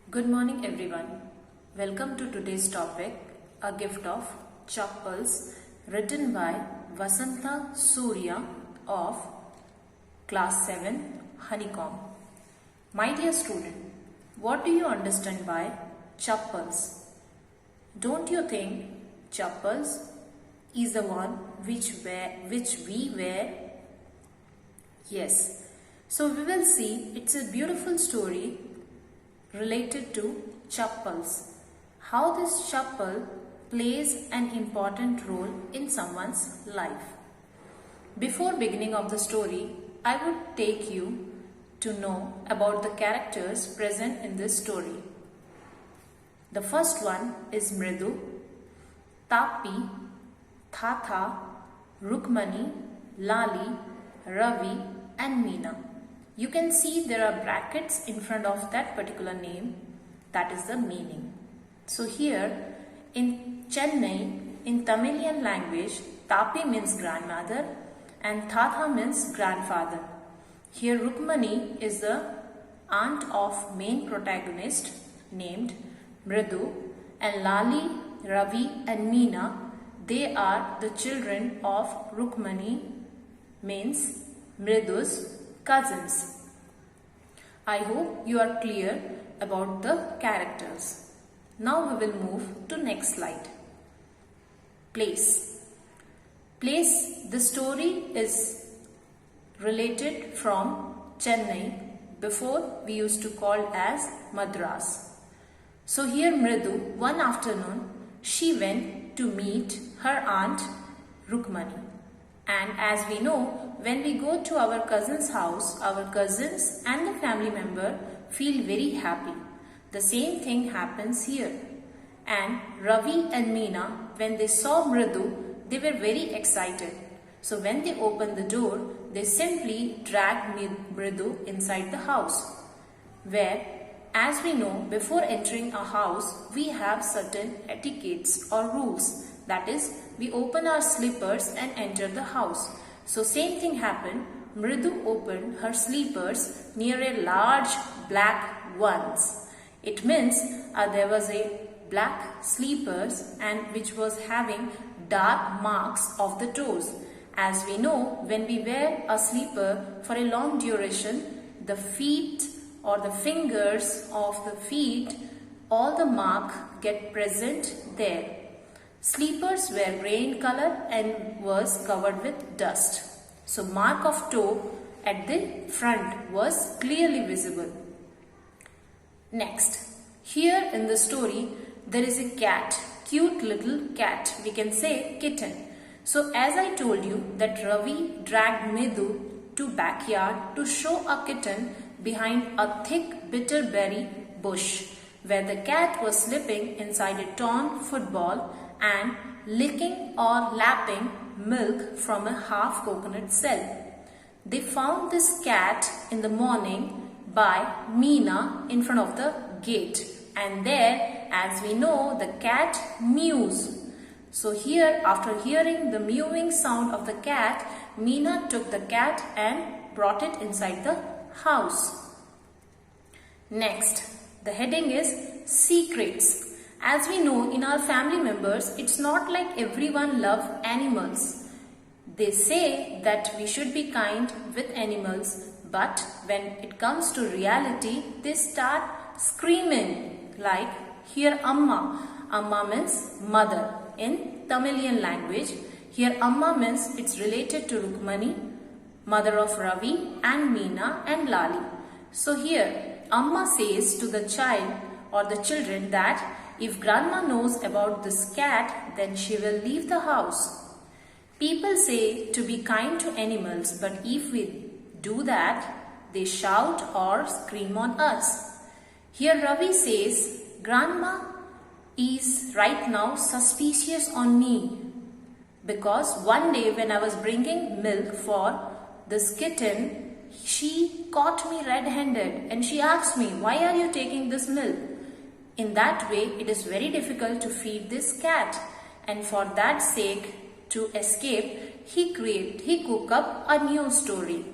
Good morning everyone. Welcome to today's topic, A Gift of Chappals, written by Vasantha Surya of Class 7 Honeycomb. My dear student, what do you understand by chappals? Don't you think chappals is the one which we wear? Yes. So we will see it's a beautiful story related to chappals. How this chappal plays an important role in someone's life. Before beginning of the story, I would take you to know about the characters present in this story. The first one is Mridu, Tapi, Thatha, Rukmani, Lali, Ravi and Meena. You can see there are brackets in front of that particular name. That is the meaning. So here in Chennai, in Tamilian language, Tapi means grandmother and Thatha means grandfather. Here Rukmani is the aunt of main protagonist named Mridu, and Lali, Ravi and Meena, they are the children of Rukmani, means Mridu's cousins. I hope you are clear about the characters. Now we will move to next slide. Place. The story is related from Chennai. Before we used to call as Madras. So here Mridu, one afternoon, she went to meet her aunt Rukmani. And as we know, when we go to our cousin's house, our cousins and the family member feel very happy. The same thing happens here. And Ravi and Meena, when they saw Mridu, they were very excited. So when they opened the door, they simply dragged Mridu inside the house. Where, as we know, before entering a house, we have certain etiquettes or rules. That is, we open our slippers and enter the house. So same thing happened. Mridu opened her slippers near a large black ones. It means there was a black slippers and which was having dark marks of the toes. As we know, when we wear a slipper for a long duration, the feet or the fingers of the feet, all the mark get present there. Slippers were grey in color and was covered with dust. So mark of toe at the front was clearly visible. Next, here in the story there is a cat, cute little cat, we can say kitten. So as I told you that Ravi dragged Mridu to backyard to show a kitten behind a thick bitterberry bush where the cat was sleeping inside a torn football and licking or lapping milk from a half coconut shell. They found this cat in the morning by Meena in front of the gate, and there, as we know, the cat mews. So here, after hearing the mewing sound of the cat, Meena took the cat and brought it inside the house. Next, the heading is Secrets. As we know, in our family members, it's not like everyone loves animals. They say that we should be kind with animals, but when it comes to reality, they start screaming like here Amma. Amma means mother in Tamilian language. Here Amma means it's related to Rukmani, mother of Ravi and Meena and Lali. So here Amma says to the child or the children that if grandma knows about this cat, then she will leave the house. People say to be kind to animals, but if we do that, they shout or scream on us. Here Ravi says, Grandma is right now suspicious on me because one day when I was bringing milk for this kitten, she caught me red-handed and she asked me, why are you taking this milk? In that way, it is very difficult to feed this cat, and for that sake, to escape, he cooked up a new story.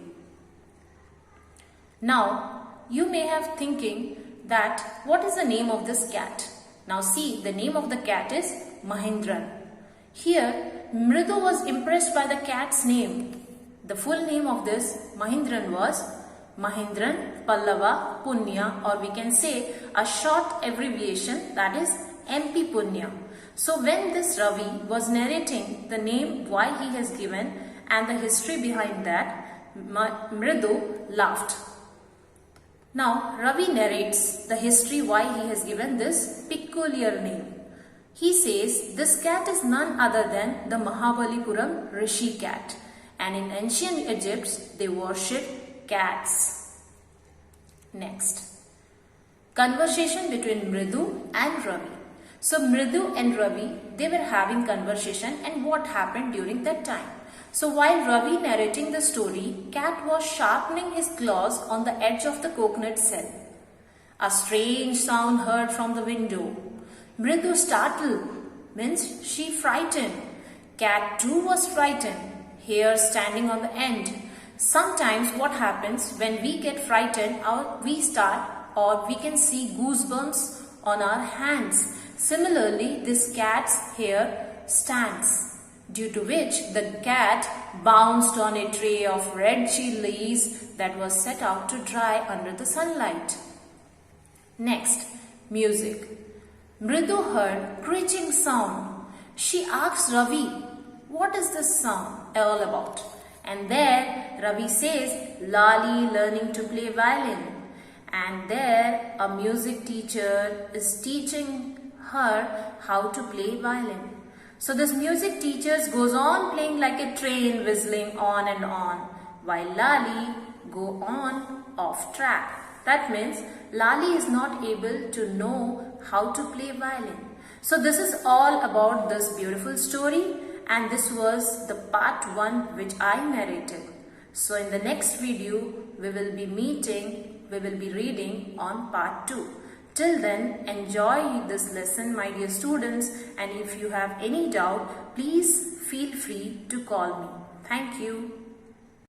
Now, you may have thinking that what is the name of this cat. Now see, the name of the cat is Mahindran. Here, Mridu was impressed by the cat's name. The full name of this Mahindran was Mahindran Pallava Punya, or we can say a short abbreviation, that is MP Punya. So when this Ravi was narrating the name why he has given and the history behind that, Mridu laughed. Now Ravi narrates the history why he has given this peculiar name. He says this cat is none other than the Mahabalipuram Rishi cat, and in ancient Egypt they worshipped cats. Next, conversation between Mridu and Ravi. So Mridu and Ravi, they were having conversation, and what happened during that time. So while Ravi narrating the story, cat was sharpening his claws on the edge of the coconut shell. A strange sound heard from the window. Mridu startled, means she frightened. Cat too was frightened, hair standing on the end. Sometimes what happens when we get frightened, or we can see goosebumps on our hands. Similarly, this cat's hair stands, due to which the cat bounced on a tray of red chilies that was set out to dry under the sunlight. Next, music. Mridu heard preaching sound. She asked Ravi, what is this sound all about? And there Ravi says, Lali learning to play violin. And there a music teacher is teaching her how to play violin. So this music teacher goes on playing like a train, whistling on and on, while Lali go on off track. That means Lali is not able to know how to play violin. So this is all about this beautiful story, and this was the part 1 which I narrated. So in the next video we will be reading on part 2. Till then, enjoy this lesson, my dear students, and if you have any doubt, please feel free to call me. Thank you.